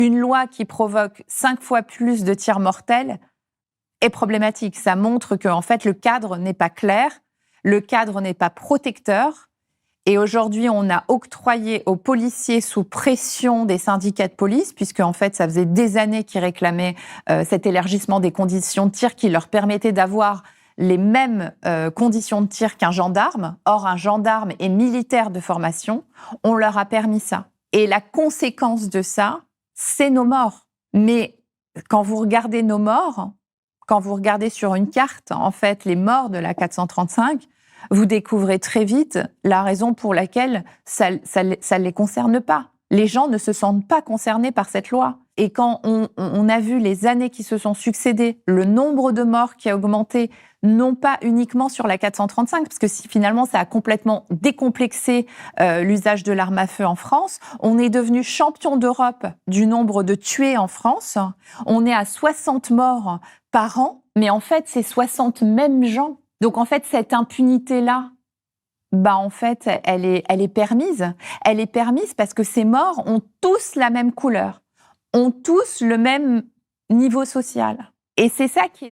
Une loi qui provoque 5 fois plus de tirs mortels est problématique. Ça montre que, en fait, le cadre n'est pas clair, le cadre n'est pas protecteur. Et aujourd'hui, on a octroyé aux policiers, sous pression des syndicats de police, puisque en fait, ça faisait des années qu'ils réclamaient cet élargissement des conditions de tir qui leur permettait d'avoir les mêmes conditions de tir qu'un gendarme. Or, un gendarme est militaire de formation. On leur a permis ça. Et la conséquence de ça, c'est nos morts. Mais quand vous regardez nos morts, quand vous regardez sur une carte, en fait, les morts de la 435, vous découvrez très vite la raison pour laquelle ça les concerne pas. Les gens ne se sentent pas concernés par cette loi. Et quand on a vu les années qui se sont succédées, le nombre de morts qui a augmenté, non pas uniquement sur la 435, parce que finalement ça a complètement décomplexé l'usage de l'arme à feu en France. On est devenu champion d'Europe du nombre de tués en France. On est à 60 morts par an, mais en fait c'est 60 mêmes gens. Donc en fait cette impunité-là, en fait, elle est permise. Elle est permise parce que ces morts ont tous la même couleur, ont tous le même niveau social. Et c'est ça qui est